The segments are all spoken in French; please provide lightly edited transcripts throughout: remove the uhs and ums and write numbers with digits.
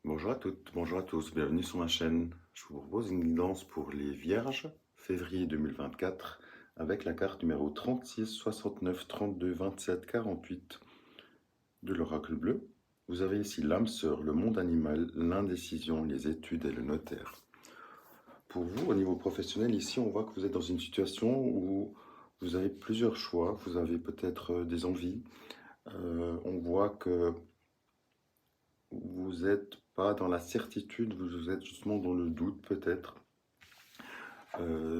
Bonjour à toutes, bonjour à tous, bienvenue sur ma chaîne. Je vous propose une guidance pour les Vierges, février 2024, avec la carte numéro 36, 69, 32, 27, 48 de l'oracle bleu. Vous avez ici l'âme sœur, le monde animal, l'indécision, les études et le notaire. Pour vous, au niveau professionnel, ici, on voit que vous êtes dans une situation où vous avez plusieurs choix, vous avez peut-être des envies. On voit que vous n'êtes pas dans la certitude, vous êtes justement dans le doute peut-être.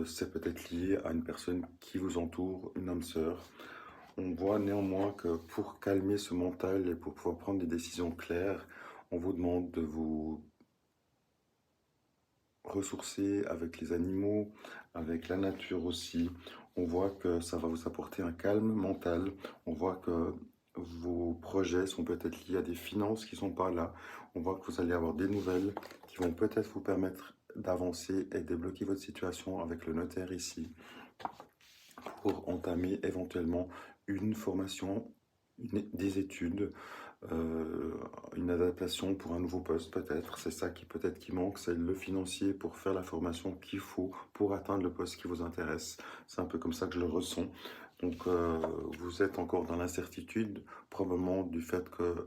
C'est peut-être lié à une personne qui vous entoure, une âme sœur. On voit néanmoins que pour calmer ce mental et pour pouvoir prendre des décisions claires, on vous demande de vous ressourcer avec les animaux, avec la nature aussi. On voit que ça va vous apporter un calme mental. On voit que vos projets sont peut-être liés à des finances qui ne sont pas là. On voit que vous allez avoir des nouvelles qui vont peut-être vous permettre d'avancer et débloquer votre situation avec le notaire ici pour entamer éventuellement une formation, des études, euh, une adaptation pour un nouveau poste peut-être. C'est ça qui peut-être qui manque, c'est le financier pour faire la formation qu'il faut pour atteindre le poste qui vous intéresse. C'est un peu comme ça que je le ressens. Donc vous êtes encore dans l'incertitude, probablement du fait que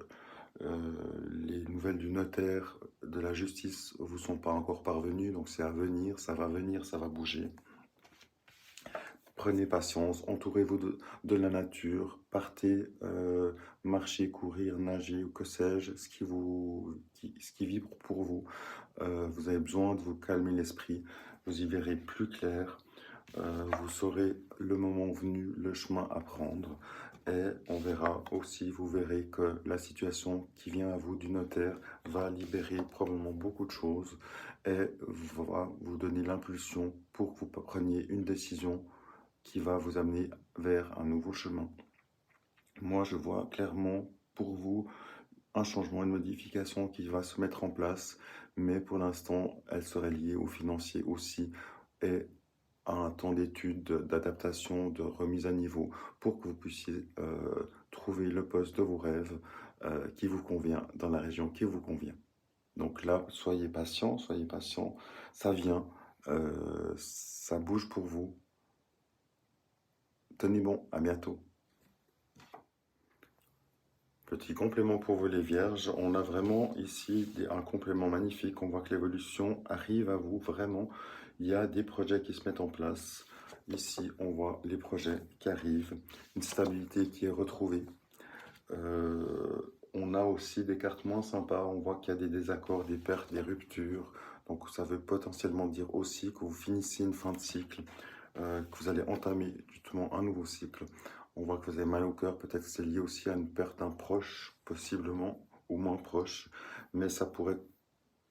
les nouvelles du notaire, de la justice, vous sont pas encore parvenues. Donc c'est à venir, ça va bouger. Prenez patience, entourez-vous de la nature, partez marcher, courir, nager ou que sais-je, ce qui vibre pour vous. Vous avez besoin de vous calmer l'esprit, vous y verrez plus clair, vous saurez le moment venu, le chemin à prendre. Et on verra aussi, vous verrez que la situation qui vient à vous du notaire va libérer probablement beaucoup de choses et va vous donner l'impulsion pour que vous preniez une décision qui va vous amener vers un nouveau chemin. Moi, je vois clairement pour vous un changement, une modification qui va se mettre en place, mais pour l'instant, elle serait liée au financier aussi et à un temps d'étude, d'adaptation, de remise à niveau pour que vous puissiez trouver le poste de vos rêves qui vous convient, dans la région qui vous convient. Donc là, soyez patient, ça vient, ça bouge pour vous. Tenez bon, à bientôt. Petit complément pour vous les vierges, on a vraiment ici un complément magnifique, on voit que l'évolution arrive à vous, vraiment, il y a des projets qui se mettent en place, ici on voit les projets qui arrivent, une stabilité qui est retrouvée, on a aussi des cartes moins sympas, on voit qu'il y a des désaccords, des pertes, des ruptures, donc ça veut potentiellement dire aussi que vous finissez une fin de cycle, que vous allez entamer justement un nouveau cycle. On voit que vous avez mal au cœur, peut-être que c'est lié aussi à une perte d'un proche, possiblement, ou moins proche, mais ça pourrait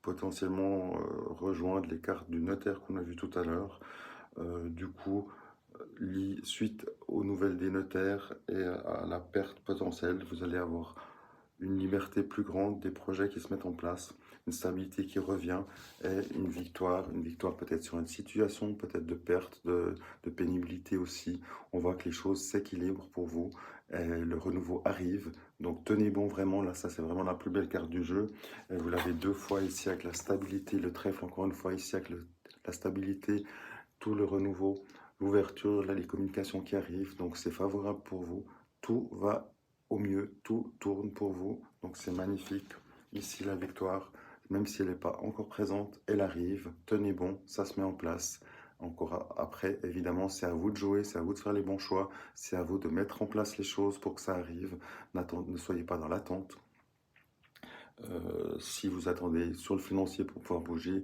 potentiellement rejoindre les cartes du notaire qu'on a vu tout à l'heure. Du coup, suite aux nouvelles des notaires et à la perte potentielle, vous allez avoir une liberté plus grande, des projets qui se mettent en place, une stabilité qui revient et une victoire peut-être sur une situation, peut-être de perte, de pénibilité aussi. On voit que les choses s'équilibrent pour vous et le renouveau arrive. Donc tenez bon vraiment, là ça c'est vraiment la plus belle carte du jeu. Et vous l'avez deux fois ici avec la stabilité, le trèfle encore une fois ici avec la stabilité, tout le renouveau, l'ouverture, là les communications qui arrivent. Donc c'est favorable pour vous. Tout va au mieux, tout tourne pour vous, donc c'est magnifique. Ici, la victoire, même si elle n'est pas encore présente, elle arrive. Tenez bon, ça se met en place. Encore après, évidemment, c'est à vous de jouer, c'est à vous de faire les bons choix, c'est à vous de mettre en place les choses pour que ça arrive. Ne soyez pas dans l'attente. Si vous attendez sur le financier pour pouvoir bouger,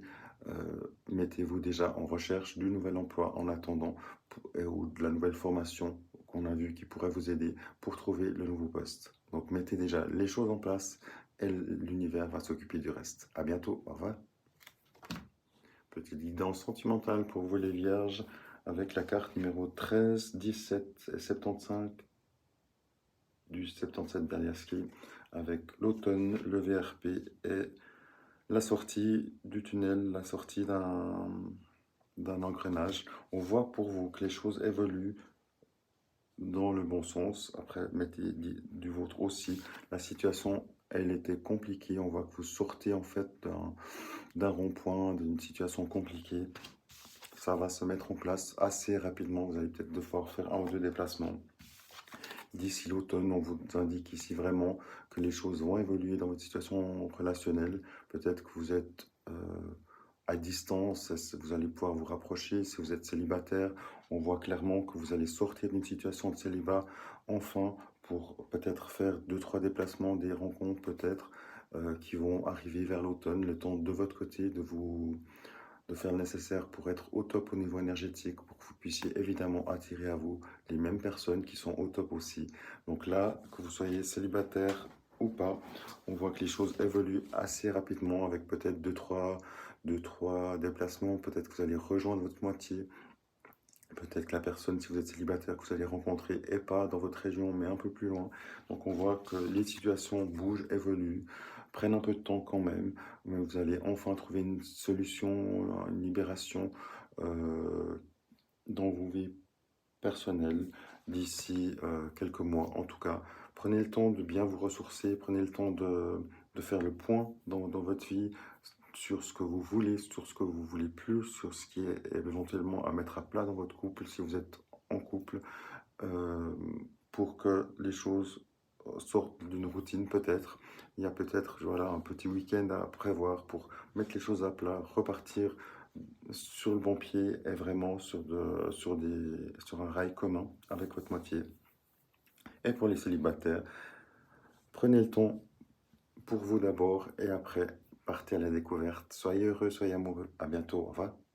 mettez-vous déjà en recherche du nouvel emploi en attendant ou de la nouvelle formation qu'on a vu qui pourrait vous aider pour trouver le nouveau poste. Donc mettez déjà les choses en place et l'univers va s'occuper du reste. À bientôt, au revoir. Petite guidance sentimentale pour vous les vierges avec la carte numéro 13, 17 et 75 du 77 Berliaski avec l'automne, le VRP et la sortie du tunnel, la sortie d'un engrenage. On voit pour vous que les choses évoluent dans le bon sens. Après, mettez du vôtre aussi. La situation elle était compliquée. On voit que vous sortez en fait d'un rond-point, d'une situation compliquée. Ça va se mettre en place assez rapidement. Vous allez peut-être devoir faire un ou deux déplacements. D'ici l'automne, on vous indique ici vraiment que les choses vont évoluer dans votre situation relationnelle. Peut-être que vous êtes à distance, vous allez pouvoir vous rapprocher. Si vous êtes célibataire, on voit clairement que vous allez sortir d'une situation de célibat enfin pour peut-être faire deux, trois déplacements, des rencontres peut-être qui vont arriver vers l'automne, le temps de votre côté de faire le nécessaire pour être au top au niveau énergétique, pour que vous puissiez évidemment attirer à vous les mêmes personnes qui sont au top aussi. Donc là, que vous soyez célibataire ou pas, on voit que les choses évoluent assez rapidement avec peut-être deux, trois déplacements. Peut-être que vous allez rejoindre votre moitié. Peut-être que la personne, si vous êtes célibataire, que vous allez rencontrer est pas dans votre région, mais un peu plus loin. Donc on voit que les situations bougent, évoluent, prennent un peu de temps quand même, mais vous allez enfin trouver une solution, une libération dans vos vies personnelles d'ici quelques mois en tout cas. Prenez le temps de bien vous ressourcer, prenez le temps de faire le point dans votre vie sur ce que vous voulez, sur ce que vous voulez plus, sur ce qui est éventuellement à mettre à plat dans votre couple si vous êtes en couple, euh, pour que les choses sortent d'une routine peut-être. Il y a peut-être voilà, un petit week-end à prévoir pour mettre les choses à plat, repartir sur le bon pied et vraiment sur un rail commun avec votre moitié. Et pour les célibataires, prenez le temps pour vous d'abord et après partez à la découverte. Soyez heureux, soyez amoureux. À bientôt. Au revoir.